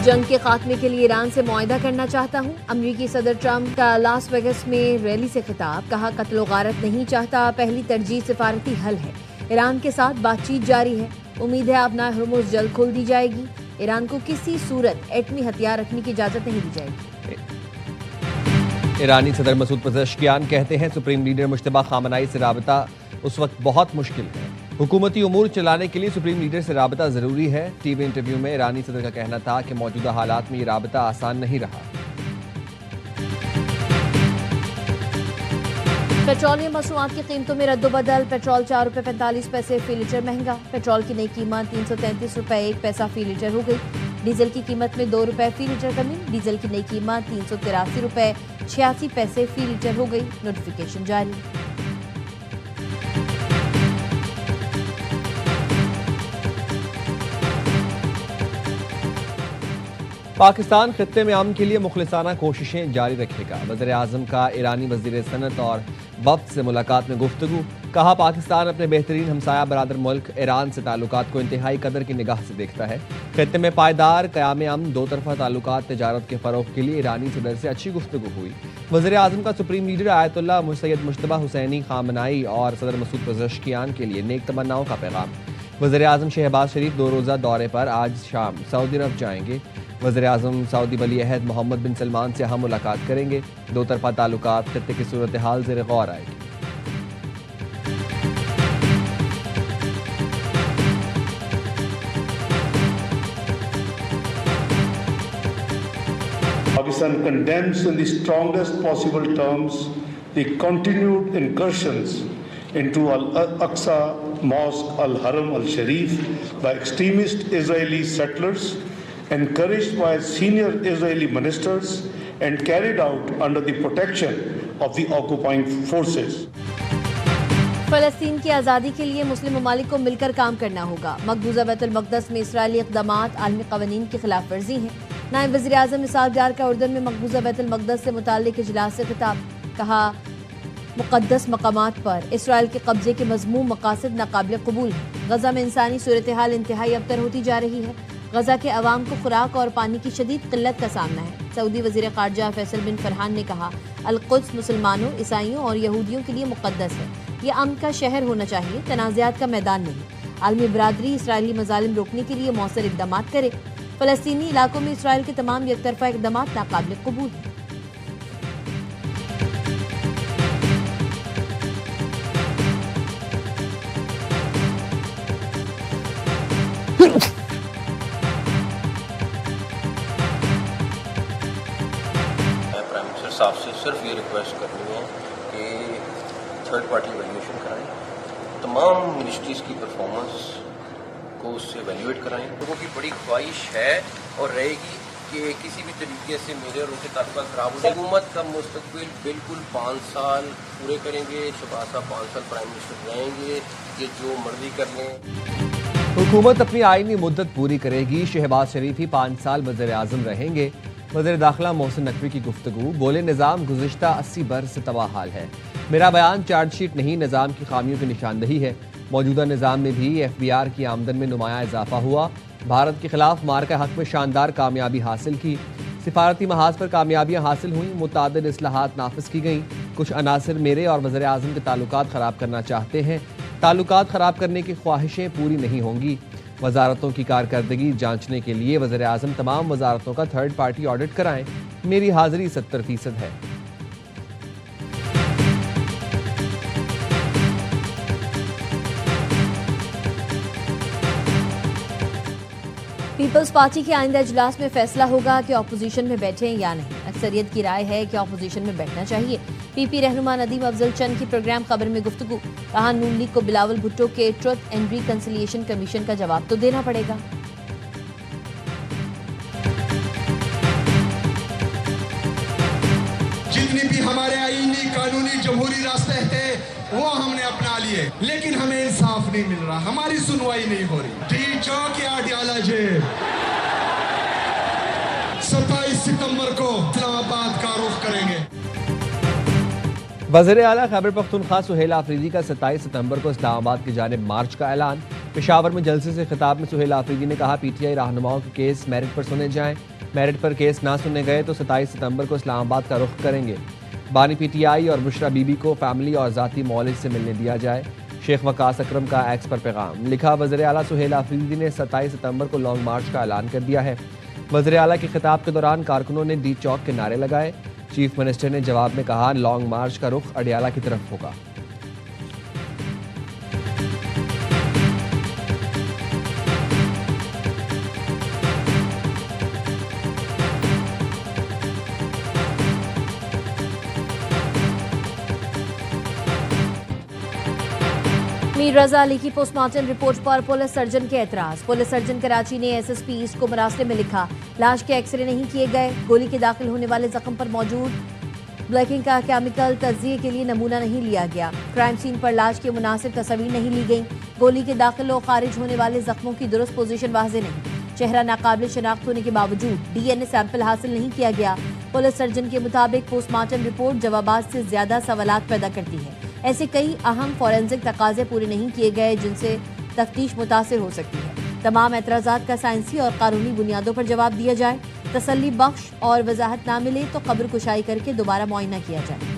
जंग के खात्मे के लिए ईरान से मुआहदा करना चाहता हूँ। अमरीकी सदर ट्रंप का लास वेगस में रैली से खिताब, कहा कत्लो गारत नहीं चाहता, पहली तरजीह सिफारती हल है। ईरान के साथ बातचीत जारी है, उम्मीद है अपना हरमुज जल्द खोल दी जाएगी। ईरान को किसी सूरत एटमी हथियार रखने की इजाजत नहीं दी जाएगी। ईरानी सदर मसूद पेज़ेश्कियान कहते हैं सुप्रीम लीडर मुश्तबा खामनाई से राबता उस वक्त बहुत मुश्किल है। हुकूमती उमूर चलाने के लिए सुप्रीम लीडर से राबता जरूरी है। टीवी इंटरव्यू में ईरानी सदर का कहना था कि मौजूदा हालात में ये राबता आसान नहीं रहा। पेट्रोलियम मसनूआत की कीमतों में रद्दोबदल, पेट्रोल 4 रुपये 45 पैसे फी लीटर महंगा। पेट्रोल की नई कीमत 333 रुपये 1 पैसा फी लीटर हो गई। डीजल की कीमत में 2 रुपये फी लीटर कमी, डीजल की नई कीमत 383 रुपये 86 पैसे फी लीटर हो गई। नोटिफिकेशन जारी। पाकिस्तान खित्ते में अमन के लिए मुखलिसाना कोशिशें जारी रखेगा। वज़ीर आज़म का ईरानी वज़ीर सनत और वफ्द से मुलाकात में गुफ्तगू, कहा पाकिस्तान अपने बेहतरीन हमसाया बरादर मुल्क ईरान से ताल्लुकात को इंतहाई कदर की निगाह से देखता है। खित्ते में पायदार क़याम अमन, दो तरफा ताल्लुकात, तिजारत के फ़रोग़ के लिए ईरानी सदर से अच्छी गुफ्तगू हुई। वज़ीर आज़म का supreme leader Ayatollah Sayyed Mojtaba Hosseini Khamenei और सदर मसूद पेज़ेश्कियान के लिए नेक तमन्नाओं का पैगाम। वज़ीर आज़म शहबाज शरीफ 2 रोज़ा दौरे पर आज शाम सऊदी अरब जाएंगे। वज़ीर आज़म सऊदी वली अहद मोहम्मद बिन सलमान से अहम मुलाकात करेंगे। दो तरफा ताल्लुकात खित्ते की सूरत हाल ज़ेर गौर आएगी। Pakistan condemns in the strongest possible terms the continued incursions into Al-Aqsa Mosque, Al-Haram Al-Sharif by extremist Israeli settlers, encouraged by senior Israeli ministers and carried out under the protection of the occupying forces. फ़लस्तीन की आज़ादी के लिए मुस्लिम ममालिक को मिलकर काम करना होगा। मकबूजा बैतुल मक़दस में इसराइली इक़दामात आलमी क़वानीन की खिलाफ वर्जी हैं। नायब वज़ीर आज़म इसहाक़ डार का उर्दन में मकबूजा बैतुल मक़दस से मुताल्लिक़ इजलास से खिताब, कहा मुक़द्दस मकामात पर इसराइल के कब्जे के मज़मूम मक़ासद नाक़ाबिल क़बूल है। गज़ा में इंसानी सूरत हाल इंतहाई अबतर होती जा रही है। गज़ा के अवाम को खुराक और पानी की शदीद किल्लत का सामना है। सऊदी वज़ीर ख़ारजा फैसल बिन फरहान ने कहा अल-कुद्स मुसलमानों, ईसाइयों और यहूदियों के लिए मुक़द्दस है। यह अमन का शहर होना चाहिए, तनाज़ात का मैदान नहीं। आलमी बरादरी इसराइली मज़ालिम रोकने के लिए मौसर इक़दामात करे। फ़लस्तीनी इलाकों में इसराइल के तमाम यकतरफ़ा इक़दामात नाक़ाबिल क़बूल हैं। साहब से सिर्फ ये रिक्वेस्ट करनी है कि थर्ड पार्टी वैल्यूएशन कराएं, तमाम मिनिस्ट्रीज़ की परफॉर्मेंस को उससे वैल्यूएट कराएं। लोगों की बड़ी ख्वाहिश है और रहेगी कि किसी भी तरीके से मेरे और उनके ताल्लुकात खराब हो जाए। हुकूमत का मुस्तकबिल बिल्कुल 5 साल पूरे करेंगे। शहबाज साहब 5 साल प्राइम मिनिस्टर रहेंगे, ये जो मर्जी कर लें। हुकूमत अपनी आईनी मुद्दत पूरी करेगी। शहबाज शरीफ ही 5 साल वज़ीर आज़म रहेंगे। वज़ीर दाखिला मोहसिन नकवी की गुफ्तगू, बोले निज़ाम गुज़िश्ता 80 बरस से तबाह हाल है। मेरा बयान चार्जशीट नहीं, निज़ाम की खामियों की निशानदही है। मौजूदा निज़ाम में भी FBR की आमदन में नुमाया इजाफा हुआ। भारत के खिलाफ मार्का हक में शानदार कामयाबी हासिल की। सिफारती महाज पर कामयाबियाँ हासिल हुई। मुतादिद इस्लाहात नाफिज की गईं। कुछ अनासर मेरे और वज़ीर आज़म के ताल्लुकात ख़राब करना चाहते हैं। ताल्लुकात ख़राब करने की ख्वाहिशें पूरी नहीं होंगी। वजारतों की कारकर्दगी जांचने के लिए वज़ीर आज़म तमाम वजारतों का थर्ड पार्टी ऑडिट कराएं। मेरी हाजिरी 70% है। पीपल्स पार्टी के आइंदा इजलास में फैसला होगा कि अपोजिशन में बैठें या नहीं। अक्सरियत की राय है कि अपोजिशन में बैठना चाहिए। PP रहनुमा नदीम अफजल चंद की प्रोग्राम खबर में गुफ्तगू, कहा नून लीग को बिलावल भुट्टो के ट्रुथ एंड रिकंसिलिएशन कमीशन का जवाब तो देना पड़ेगा। जितनी भी हमारे आईनी कानूनी जमहूरी रास्ते थे वो हमने अपना लिए, लेकिन हमें इंसाफ नहीं मिल रहा, हमारी सुनवाई नहीं हो रही। की आइडियोलॉजी 27 सितंबर को इस्लामाबाद का रुख करेंगे। वज़ीर आला खैबर पख्तूनख्वा सुहेल आफरीदी का 27 सितंबर को इस्लामाबाद की जानिब मार्च का ऐलान। पेशावर में जलसे से खिताब में सुहेल आफरीदी ने कहा, पीटीआई रहनुमाओं के केस मेरिट पर सुने जाएं। मेरिट पर केस ना सुने गए तो 27 सितंबर को इस्लामाबाद का रुख करेंगे। बानी पीटीआई और बुशरा बीबी को फैमिली और ज़ाती मौलिज से मिलने दिया जाए। शेख वकास अकरम का एक्स पर पैगाम लिखा, वज़ीर आला सुहेल आफरीदी ने 27 सितंबर को लॉन्ग मार्च का ऐलान कर दिया है। वज़ीर आला के खिताब के दौरान कारकुनों ने डी चौक के नारे लगाए। चीफ मिनिस्टर ने जवाब में कहा, लॉन्ग मार्च का रुख अडियाला की तरफ होगा। मीर रजा अली की पोस्टमार्टम रिपोर्ट पर पुलिस सर्जन के एतराज। पुलिस सर्जन कराची ने एसएसपी ईस्ट को मरासले में लिखा, लाश के एक्सरे नहीं किए गए। गोली के दाखिल होने वाले जख्म पर मौजूद ब्लैकिंग का केमिकल तज्जिए के लिए नमूना नहीं लिया गया। क्राइम सीन पर लाश की मुनासिब तस्वीर नहीं ली गई। गोली के दाखिल और खारिज होने वाले जख्मों की दुरुस्त पोजीशन वाज़ेह नहीं। चेहरा नाकाबिल शनाख्त होने के बावजूद डीएनए सैंपल हासिल नहीं किया गया। पुलिस सर्जन के मुताबिक पोस्टमार्टम रिपोर्ट जवाबात से ज्यादा सवालात पैदा करती है। ऐसे कई अहम फॉरेंसिक तकाजे पूरे नहीं किए गए जिनसे तफ्तीश मुतासिर हो सकती है। तमाम एतराज़ात का साइंसी और कानूनी बुनियादों पर जवाब दिया जाए। तसल्ली बख्श और वजाहत ना मिले तो कब्र कुशाई करके दोबारा मुआयना किया जाए।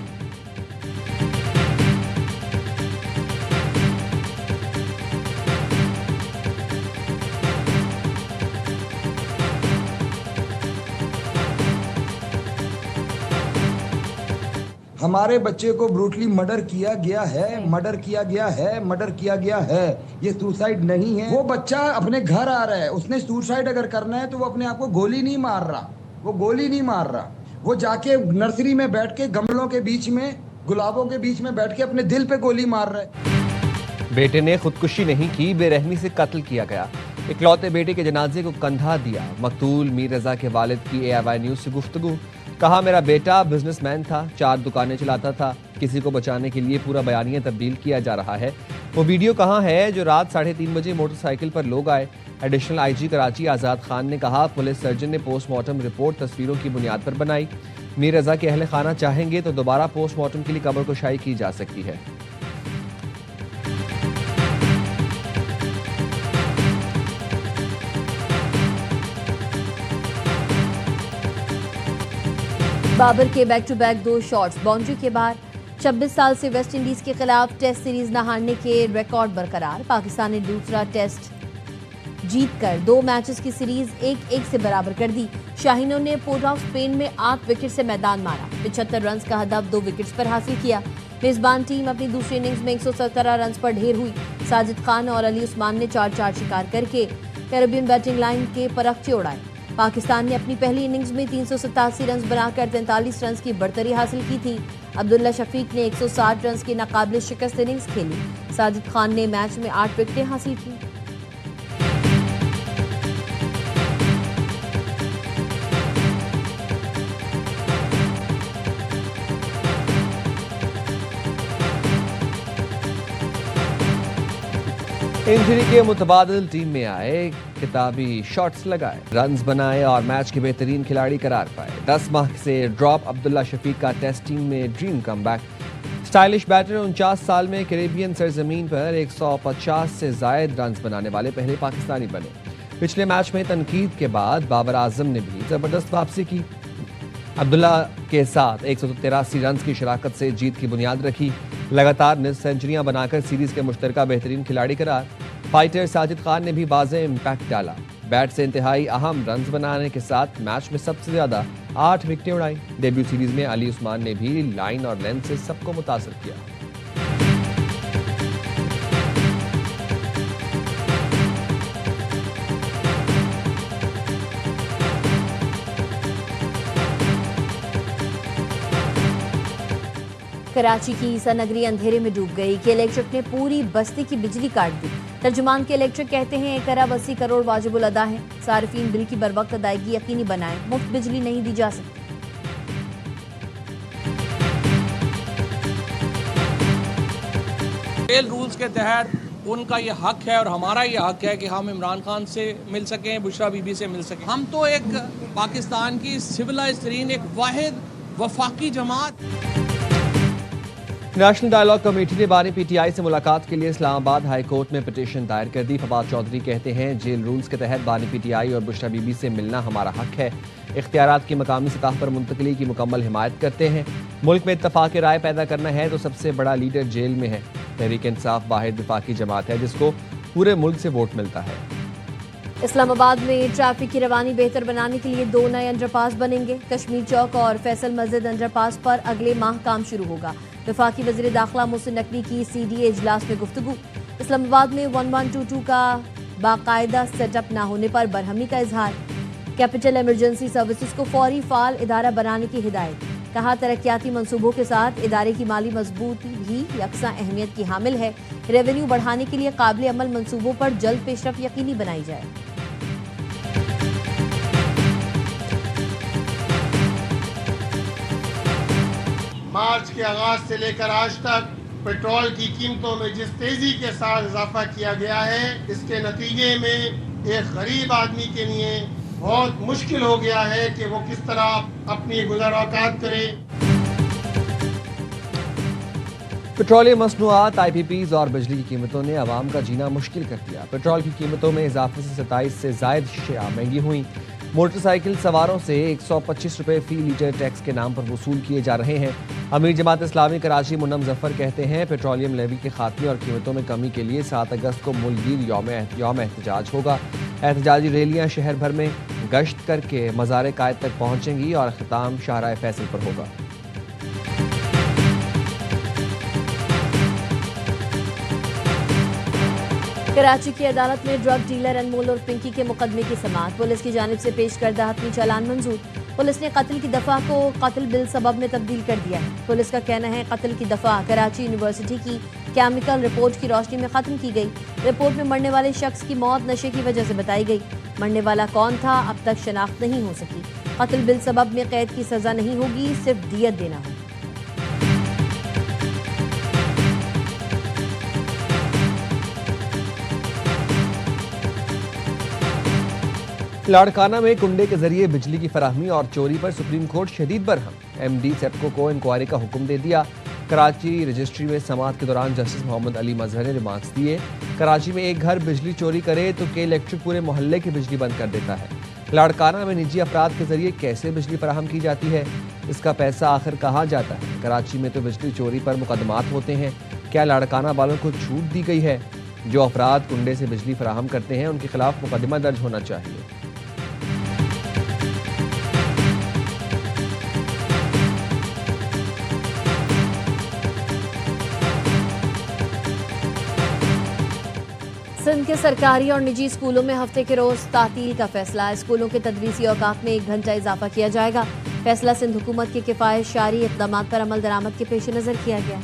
हमारे बच्चे को ब्रूटली मर्डर किया गया है, मर्डर किया गया है, मर्डर किया गया है। ये सुसाइड नहीं है। वो बच्चा अपने घर आ रहा है, उसने सुसाइड अगर करना है तो वो अपने आप को गोली नहीं मार रहा, वो गोली नहीं मार रहा। वो जाके नर्सरी में बैठ के गमलों के बीच में, गुलाबों के बीच में बैठ के अपने दिल पे गोली मार रहा है। बेटे ने खुदकुशी नहीं की, बेरहमी से कत्ल किया गया। इकलौते बेटे के जनाजे को कंधा दिया। मकतूल मीर रजा के वालिद की AIY न्यूज़ से गुफ्तगू। कहा, मेरा बेटा बिजनेसमैन था, 4 दुकानें चलाता था। किसी को बचाने के लिए पूरा बयानिया तब्दील किया जा रहा है। वो वीडियो कहाँ है जो रात 3:30 बजे मोटरसाइकिल पर लोग आए। एडिशनल IG कराची आज़ाद खान ने कहा, पुलिस सर्जन ने पोस्टमार्टम रिपोर्ट तस्वीरों की बुनियाद पर बनाई। मीर रजा के अहले खाना चाहेंगे तो दोबारा पोस्टमार्टम के लिए कब्र कुशाई की जा सकती है। बाबर के back to back 2 shots boundary के बाहर। 26 साल से वेस्ट इंडीज के खिलाफ टेस्ट सीरीज न हारने के रिकॉर्ड बरकरार। पाकिस्तान ने दूसरा टेस्ट जीतकर 2 मैचेस की सीरीज 1-1 से बराबर कर दी। शाहीनों ने पोर्ट ऑफ स्पेन में 8 विकेट से मैदान मारा। 75 रन का हदफ 2 विकेट्स पर हासिल किया। मेजबान टीम अपनी दूसरी इनिंग्स में 117 रन पर ढेर हुई। साजिद खान और अली उस्मान ने 4-4 शिकार करके कैरेबियन बैटिंग लाइन के परखचे उड़ाए। पाकिस्तान ने अपनी पहली इनिंग्स में 387 रन बनाकर 43 रन की बढ़तरी हासिल की थी। अब्दुल्ला शफीक ने 160 रन की नाकाबिल शिकस्त इनिंग्स खेली। साजिद खान ने मैच में 8 विकेटें हासिल की। इंजरी के मुतबादिल टीम में आए, किताबी शॉट्स लगाए, रन्स बनाए और मैच के बेहतरीन खिलाड़ी करार पाए। 10 माह से ड्रॉप अब्दुल्ला शफीक का टेस्ट टीम में ड्रीम कमबैक। स्टाइलिश बैटर 49 साल में कैरेबियन सरजमीन पर 150 से जायद रन्स बनाने वाले पहले पाकिस्तानी बने। पिछले मैच में तनकीद के बाद बाबर आजम ने भी जबरदस्त वापसी की। अब्दुल्ला के साथ 183 रन की शराकत से जीत की बुनियाद रखी। लगातार निस्फ सेंचुरियां बनाकर सीरीज के मुश्तरका बेहतरीन खिलाड़ी करार। फाइटर साजिद खान ने भी वाज़ेह इम्पैक्ट डाला। बैट से इंतहाई अहम रन्स बनाने के साथ मैच में सबसे ज्यादा 8 विकेटें उड़ाई। डेब्यू सीरीज में अली उस्मान ने भी लाइन और लेंथ से सबको मुतासर किया। कराची की ईसा नगरी अंधेरे में डूब गई। के इलेक्ट्रिक ने पूरी बस्ती की बिजली काट दी। तर्जुमान के इलेक्ट्रिक कहते हैं 1 अरब 80 करोड़ वाजिबुल अदा है। सार्फिन बिल की बरवक्त अदायगी यकीनी बनाएं, मुफ्त बिजली नहीं दी जा सकती। खेल रूल्स के तहत उनका ये हक है और हमारा ये हक है कि हम इमरान खान से मिल सकें, बुशरा बीबी से मिल सकें। हम तो एक पाकिस्तान की सिविलाइज्ड तरीन एक वाहिद वफाकी जमात। नेशनल डायलॉग कमेटी ने बानी पीटीआई से मुलाकात के लिए इस्लामाबाद हाई कोर्ट में पिटीशन दायर कर दी। फवाद चौधरी कहते हैं जेल रूल्स के तहत बानी पीटीआई और बुशरा बीबी से मिलना हमारा हक है। इख्तियारात की मकामी सतह पर मुंतकली की मुकम्मल हिमायत करते हैं। मुल्क में इत्तफाक राय पैदा करना है तो सबसे बड़ा लीडर जेल में है। तहरीक इंसाफ वाहिद विफाकी जमात है जिसको पूरे मुल्क से वोट मिलता है। इस्लामाबाद में ट्रैफिक की रवानी बेहतर बनाने के लिए 2 नए अंडरपास बनेंगे। कश्मीर चौक और फैसल मस्जिद अंडरपास पर अगले माह काम शुरू होगा। वफाकी वज़ीर दाखिला मोहसिन नकवी की CDA इजलास में गुफ्तगू। इस्लामाबाद में 1122 का बाकायदा सेटअप न होने पर बरहमी का इजहार। कैपिटल इमरजेंसी सर्विसेज को फौरी फाल इदारा बनाने की हिदायत। कहा तरक्याती मंसूबों के साथ इदारे की माली मजबूती भी यकसा अहमियत की हामिल है। रेवेन्यू बढ़ाने के लिए काबिल अमल मंसूबों पर जल्द पेशरफ यकीनी बनाई जाए। मार्च के आगाज से लेकर आज तक पेट्रोल की कीमतों में जिस तेजी के साथ इजाफा किया गया है, इसके नतीजे में एक गरीब आदमी के लिए बहुत मुश्किल हो गया है कि वो किस तरह अपनी गुज़र औकात करे। पेट्रोलियम मसनूआत, IPPs और बिजली की कीमतों ने आवाम का जीना मुश्किल कर दिया। पेट्रोल की कीमतों में इजाफे से 27 से जायद शिया महंगी हुई। मोटरसाइकिल सवारों से 125 रुपये फी लीटर टैक्स के नाम पर वसूल किए जा रहे हैं। अमीर जमात इस्लामी कराची मुन्नम जफर कहते हैं पेट्रोलियम लेवी के खात्मे और कीमतों में कमी के लिए 7 अगस्त को मुल्कगीर यौम एहतजाज होगा। एहतजाजी रैलियां शहर भर में गश्त करके मज़ार कायद तक पहुंचेंगी और ख़िताम शाहराह फैसल पर होगा। कराची की अदालत में ड्रग डीलर अनमोल और पिंकी के मुकदमे की समाअत। पुलिस की जानिब से पेश करदा हतमी चालान मंजूर। पुलिस ने कत्ल की दफा को कत्ल बिल सबब में तब्दील कर दिया है। पुलिस का कहना है कत्ल की दफा कराची यूनिवर्सिटी की केमिकल रिपोर्ट की रोशनी में खत्म की गई। रिपोर्ट में मरने वाले शख्स की मौत नशे की वजह से बताई गई। मरने वाला कौन था अब तक शनाख्त नहीं हो सकी। कत्ल बिल सबब में कैद की सजा नहीं होगी, सिर्फ दियत देना होगी। लाड़काना में कुंडे के जरिए बिजली की फराहमी और चोरी पर सुप्रीम कोर्ट शदीद बरहम। MD सेप्को को इंक्वायरी का हुक्म दे दिया। कराची रजिस्ट्री में समाअत के दौरान जस्टिस मोहम्मद अली मजहर ने रिमार्क्स दिए। कराची में एक घर बिजली चोरी करे तो के इलेक्ट्रिक पूरे मोहल्ले की बिजली बंद कर देता है। लाड़काना में निजी अफराद के जरिए कैसे बिजली फराहम की जाती है, इसका पैसा आखिर कहाँ जाता है। कराची में तो बिजली चोरी पर मुकदमात होते हैं, क्या लाड़काना वालों को छूट दी गई है? जो अफराद कुंडे से बिजली फराहम करते हैं उनके खिलाफ मुकदमा दर्ज होना चाहिए। सिंध के सरकारी और निजी स्कूलों में हफ्ते के रोज तातील का फैसला। स्कूलों के तदरीसी औकात में 1 घंटा इजाफा किया जाएगा। फैसला सिंध हुकूमत के किफायत शारी इक़दामात पर अमल दरामद के पेश नज़र किया गया।